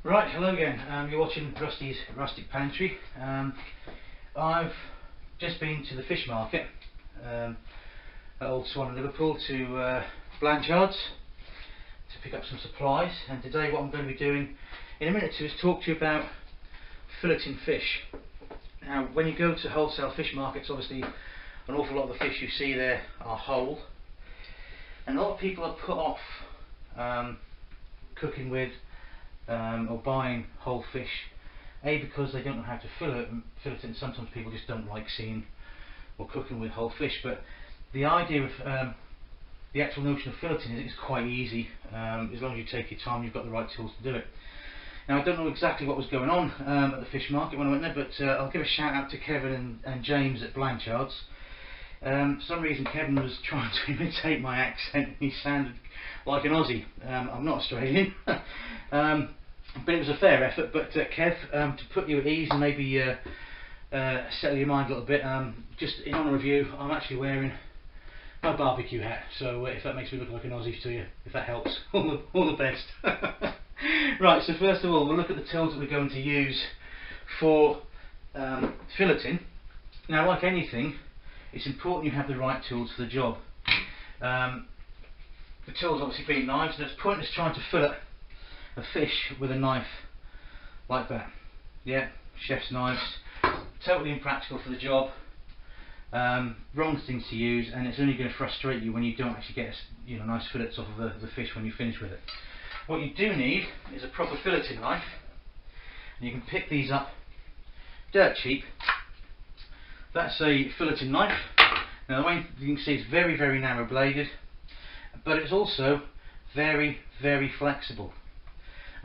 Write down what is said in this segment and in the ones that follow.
Right, hello again. You're watching Rusty's Rustic Pantry. I've just been to the fish market at Old Swan in Liverpool to Blanchard's to pick up some supplies, and today what I'm going to be doing in a minute or two is talk to you about filleting fish. Now, when you go to wholesale fish markets, obviously an awful lot of the fish you see there are whole, and a lot of people are put off cooking with or buying whole fish, because they don't know how to fillet it, and sometimes people just don't like seeing or cooking with whole fish. But the idea of the actual notion of filleting is quite easy, as long as you take your time, you've got the right tools to do it. Now, I don't know exactly what was going on at the fish market when I went there, but I'll give a shout out to Kevin and James at Blanchard's. For some reason Kevin was trying to imitate my accent and he sounded like an Aussie. I'm not Australian. But it was a fair effort. But Kev, to put you at ease and maybe settle your mind a little bit, just in honour of you, I'm actually wearing my barbecue hat, so if that makes me look like an Aussie to you, if that helps, all the best. Right, so first of all, we'll look at the tools that we're going to use for filleting. Now, like anything, it's important you have the right tools for the job. The tools obviously being knives, and it's pointless trying to fillet a fish with a knife like that. Yeah, chef's knives, totally impractical for the job, wrong thing to use, and it's only going to frustrate you when you don't actually get nice fillets off of the fish when you finish with it. What you do need is a proper filleting knife, and you can pick these up dirt cheap. That's a filleting knife. Now, the way you can see, it's very, very narrow bladed, but it's also very, very flexible.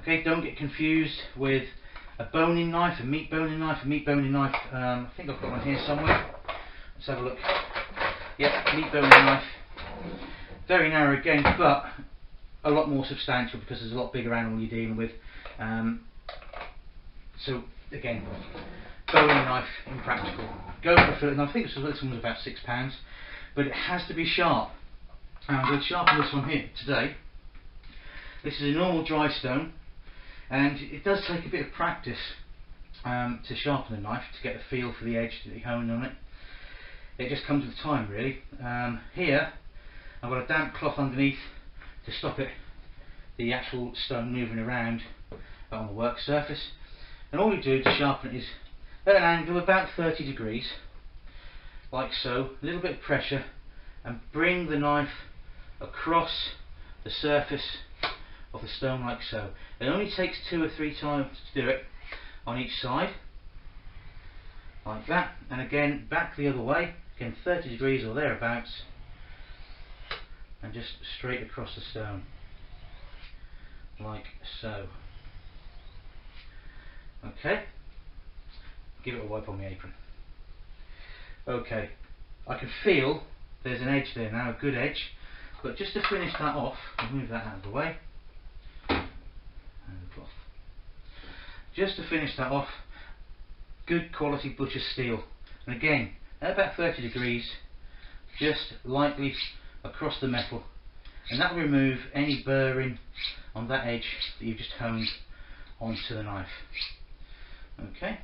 Okay, don't get confused with a boning knife, a meat boning knife. I think I've got one here somewhere. Let's have a look. Yeah, meat boning knife. Very narrow again, but a lot more substantial because there's a lot bigger animal you're dealing with. So again, boning knife, impractical. Go for a fillet knife. I think this one was about £6, but it has to be sharp. I'm going to sharpen this one here today. This is a normal dry stone, and it does take a bit of practice to sharpen a knife, to get the feel for the edge that you hone on it. It just comes with time, really. Here I've got a damp cloth underneath to stop the actual stone moving around on the work surface, and all you do to sharpen it is at an angle of about 30 degrees, like so, a little bit of pressure, and bring the knife across the surface of the stone like so. It only takes 2 or 3 times to do it on each side, like that, and again back the other way, again 30 degrees or thereabouts, and just straight across the stone, like so. Okay, give it a wipe on the apron. Okay, I can feel there's an edge there now, a good edge, but just to finish that off, I'll move that out of the way, and the cloth. Just to finish that off, good quality butcher's steel, and again at about 30 degrees, just lightly across the metal, and that will remove any burring on that edge that you've just honed onto the knife. Okay,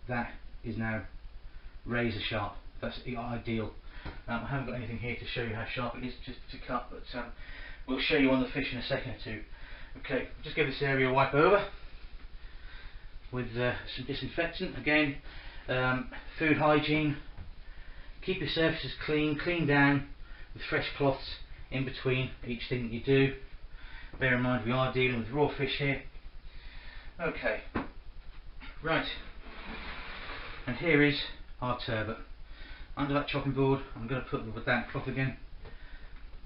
that is now razor sharp. That's ideal. I haven't got anything here to show you how sharp it is just to cut, but we'll show you on the fish in a second or two. Okay, just give this area a wipe over with some disinfectant. Again, food hygiene. Keep your surfaces clean, clean down with fresh cloths in between each thing that you do. Bear in mind we are dealing with raw fish here. Okay, right, and here is our turbot. Under that chopping board I'm going to put the damp cloth again.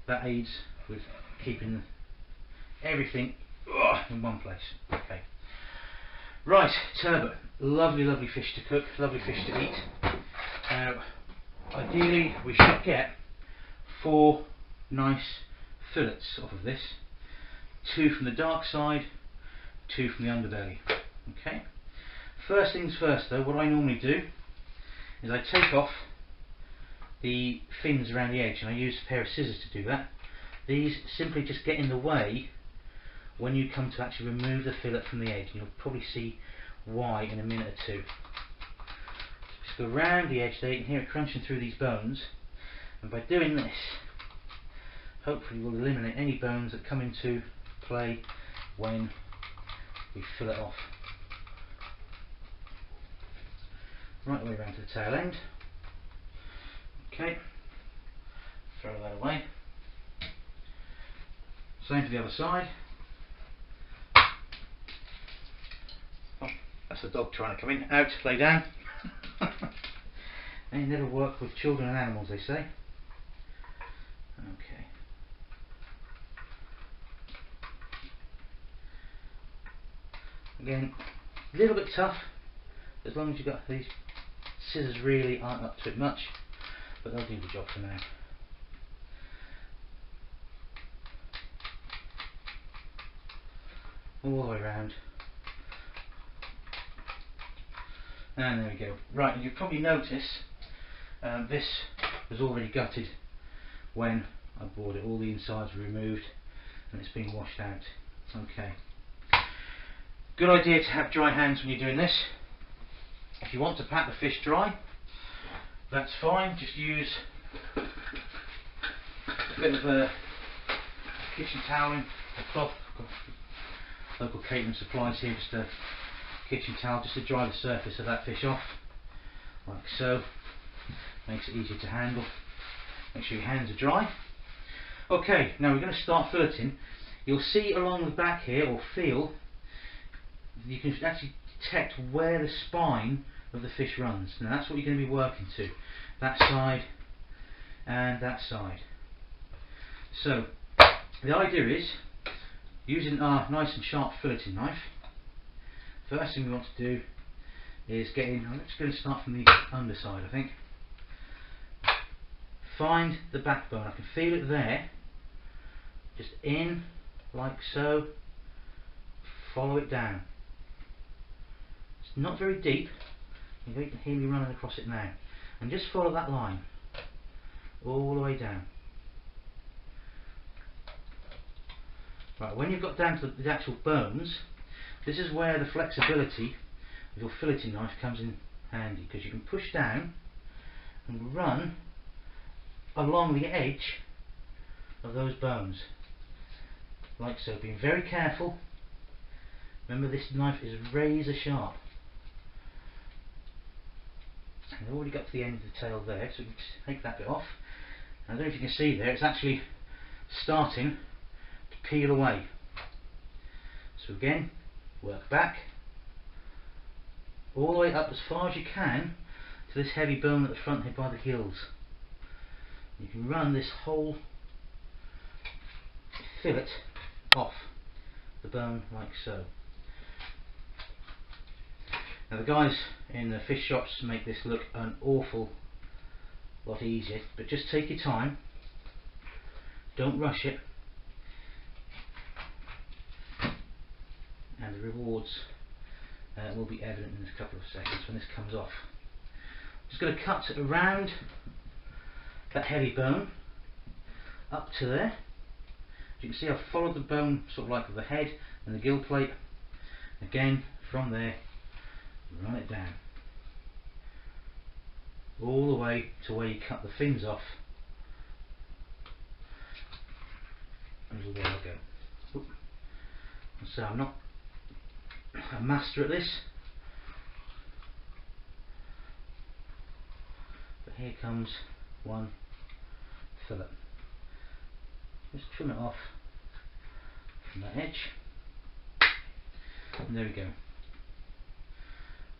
That aids with keeping everything in one place. Okay, right, turbot, lovely, lovely fish to cook, lovely fish to eat. Now, ideally we should get 4 nice fillets off of this, 2 from the dark side, 2 from the underbelly. Okay, first things first though, what I normally do is I take off the fins around the edge, and I use a pair of scissors to do that. These simply just get in the way when you come to actually remove the fillet from the edge. You'll probably see why in a minute or two. Just go around the edge there, you can hear it crunching through these bones, and by doing this, hopefully we'll eliminate any bones that come into play when we fillet off. Right the way around to the tail end. Okay, throw that away. Same for the other side. Oh, that's the dog trying to come in. Out, lay down. They never work with children and animals, they say. Okay. Again, a little bit tough, as long as you've got these scissors really aren't up to it much, but they'll do the job for now. All the way around. And there we go. Right, and you probably notice this was already gutted when I bought it. All the insides were removed and it's been washed out. Okay. Good idea to have dry hands when you're doing this. If you want to pat the fish dry, that's fine. Just use a bit of a kitchen toweling, a cloth. Local catering supplies here, just a kitchen towel just to dry the surface of that fish off, like so. Makes it easier to handle. Make sure your hands are dry. Okay, now we're going to start filleting. You'll see along the back here, or feel, you can actually detect where the spine of the fish runs. Now that's what you're going to be working to, that side and that side. So the idea is, using our nice and sharp filleting knife, first thing we want to do is get in. I'm just going to start from the underside, I think. Find the backbone. I can feel it there. Just in, like so. Follow it down. It's not very deep. You can hear me running across it now. And just follow that line all the way down. Right, when you've got down to the actual bones, this is where the flexibility of your filleting knife comes in handy, because you can push down and run along the edge of those bones, like so. Being very careful. Remember, this knife is razor sharp. And I've already got to the end of the tail there, so we can take that bit off. And I don't know if you can see there, it's actually starting to peel away. So again, work back all the way up as far as you can to this heavy bone at the front here by the gills. You can run this whole fillet off the bone like so. Now the guys in the fish shops make this look an awful lot easier, but just take your time, don't rush it, and the rewards will be evident in a couple of seconds when this comes off. I'm just going to cut around that heavy bone up to there. As you can see, I've followed the bone sort of like the head and the gill plate. Again, from there, run it down all the way to where you cut the fins off. And there I go. So I'm not a master at this, but here comes one fillet. Just trim it off from that edge, and there we go,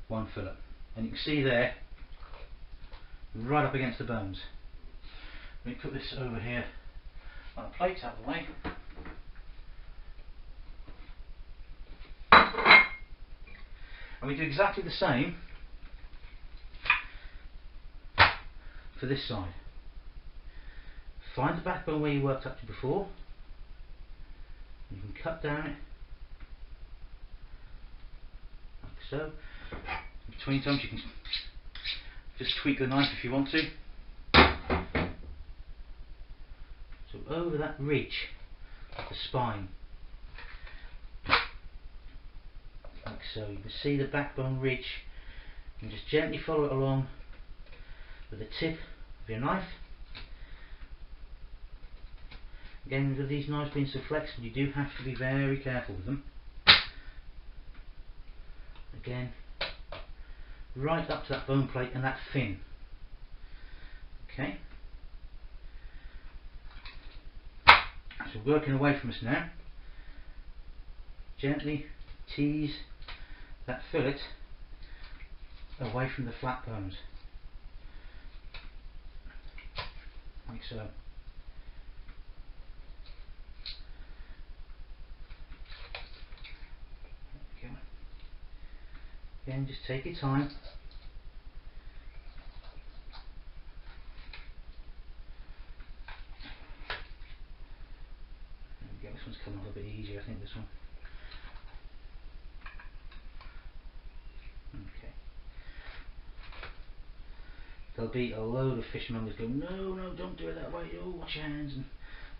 one fillet. And you can see there, right up against the bones. Let me put this over here on a plate out of the way. And we do exactly the same for this side. Find the backbone where you worked up to before. You can cut down it like so. Between times you can just tweak the knife if you want to. So over that ridge of the spine, so. You can see the backbone ridge, and just gently follow it along with the tip of your knife. Again, with these knives being so flexible, you do have to be very careful with them. Again, right up to that bone plate and that fin. Okay. So working away from us now. Gently tease that fillet away from the flat bones. Like so. There we go. Again, just take your time. There we go. This one's coming off a bit easier, I think, this one. Okay. There'll be a load of fishmongers going, no, no, don't do it that way, oh, wash your hands. And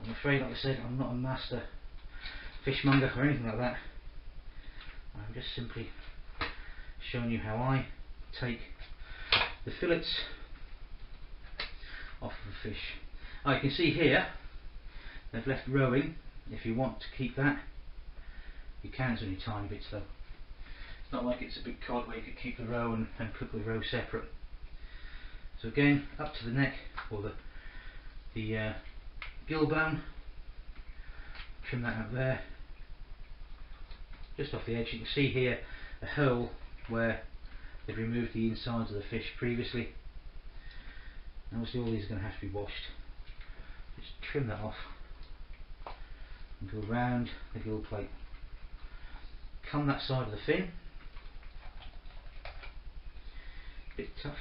I'm afraid, like I said, I'm not a master fishmonger or anything like that. I'm just simply showing you how I take the fillets off of the fish. You can see here they've left rowing. If you want to keep that, you can. It's only tiny bits though. It's not like it's a big cod where you could keep the roe and cook the roe separate. So again, up to the neck, or the gill bone, trim that out there, just off the edge. You can see here a hole where they've removed the insides of the fish previously. Obviously all these are going to have to be washed. Just trim that off and go around the gill plate. Come that side of the fin. Bit tough.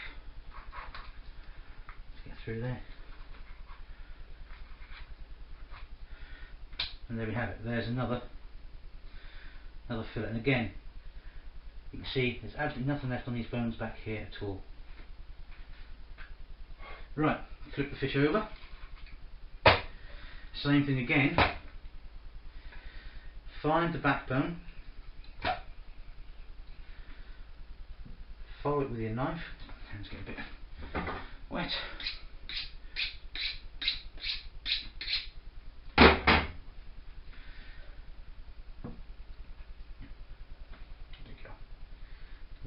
Let's get through there. And there we have it. There's another fillet. And again, you can see there's absolutely nothing left on these bones back here at all. Right, flip the fish over. Same thing again. Find the backbone. Follow it with your knife. Hands get a bit wet. There we go.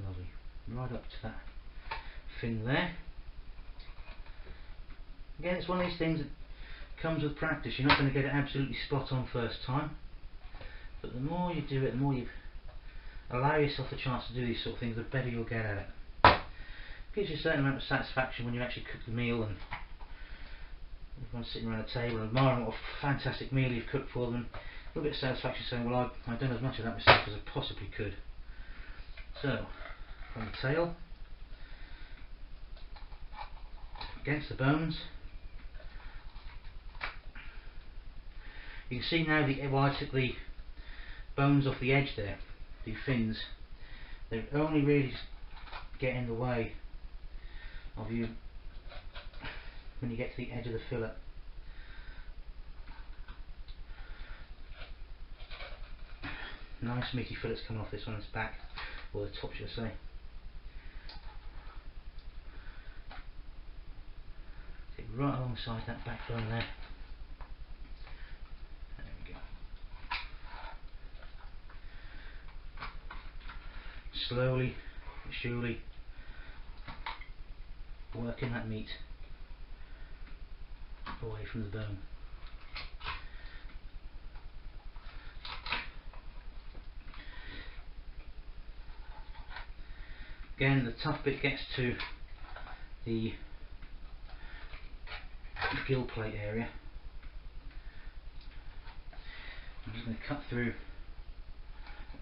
Lovely. Right up to that fin there. Again, it's one of these things that comes with practice. You're not going to get it absolutely spot on first time, but the more you do it, the more you allow yourself the chance to do these sort of things, the better you'll get at it. It gives you a certain amount of satisfaction when you actually cook the meal and everyone's sitting around the table and admiring what a fantastic meal you've cooked for them. A little bit of satisfaction saying, well, I've done as much of that myself as I possibly could. So, from the tail, against the bones. You can see now while I took the bones off the edge there, the fins, they only really get in the way of you when you get to the edge of the fillet. Nice meaty fillets coming off this one, its back, or the top should I say. Get right alongside that backbone there. There we go. Slowly, but surely, working that meat away from the bone. Again, the tough bit gets to the gill plate area. I'm just going to cut through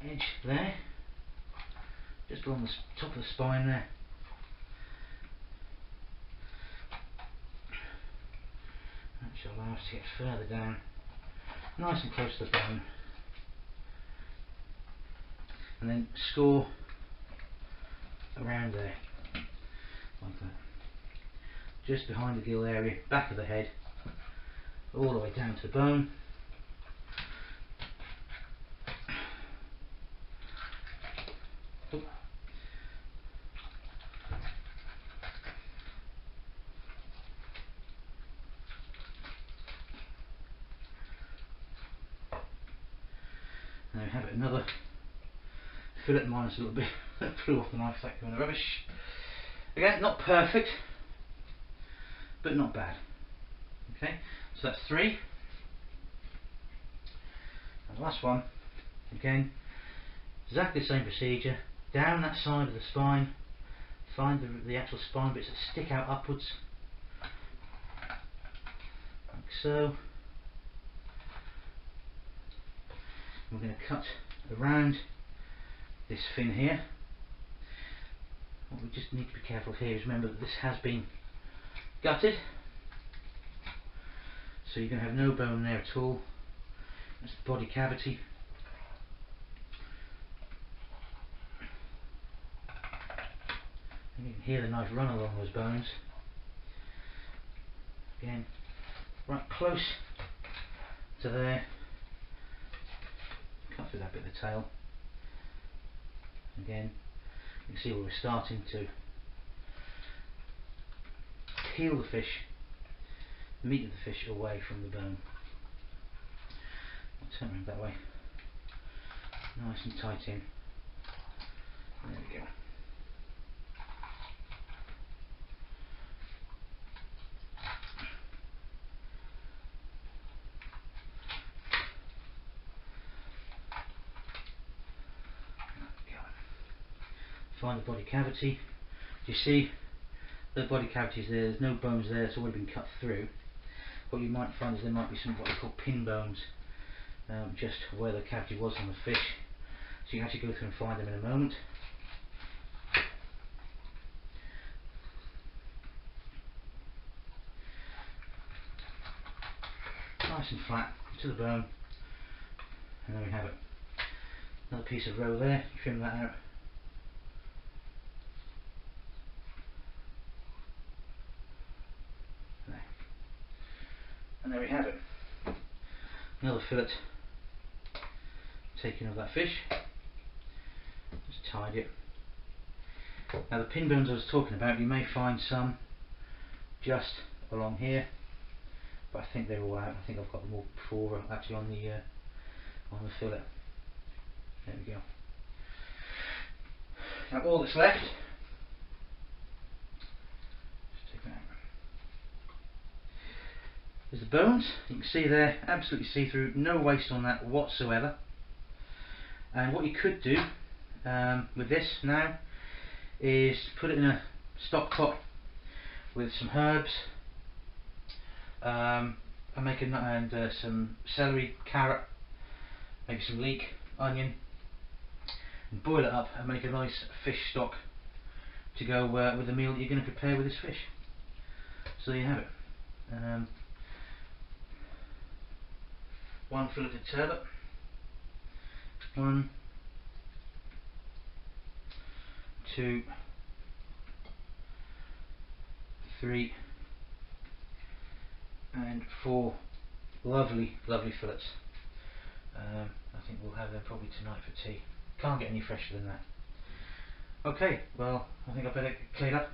the edge there, just along the top of the spine there. That should allow us to get further down, nice and close to the bone, and then score around there, like that. Just behind the gill area, back of the head, all the way down to the bone. we have it, another fillet minus a little bit that flew off the knife, that kind of rubbish. Again, not perfect, but not bad. Okay, so that's 3. And the last one, again, exactly the same procedure. Down that side of the spine, find the actual spine bits that stick out upwards, like so. We're going to cut around this fin here. What we just need to be careful here is remember that this has been gutted, so you're going to have no bone there at all. That's the body cavity. And you can hear the knife run along those bones. Again, right close to there. Cut through that bit of the tail. Again, you can see where we're starting to peel the fish, the meat of the fish away from the bone. I'll turn around that way. Nice and tight in. There we go. Find the body cavity. You see the body cavity is there, there's no bones there, it's already been cut through. What you might find is there might be some what we call pin bones just where the cavity was on the fish. So you can actually go through and find them in a moment. Nice and flat to the bone, and there we have it. Another piece of roe there, trim that out. And there we have it. Another fillet taken of that fish. Just tidy it. Now the pin bones I was talking about, you may find some just along here, but I think they're all out. I think I've got them all before actually on the fillet. There we go. Now all that's left, just take that out, is the bones. You can see there, absolutely see-through, no waste on that whatsoever. And what you could do with this now is put it in a stock pot with some herbs and some celery, carrot, maybe some leek, onion, and boil it up and make a nice fish stock to go with the meal that you're going to prepare with this fish. So there you have it. One filleted turbot, 1, 2, 3, and 4 lovely fillets. I think we'll have them probably tonight for tea. Can't get any fresher than that. Okay, well I think I better clean up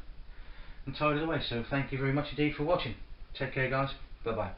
and tidy it away, so thank you very much indeed for watching. Take care guys, bye bye.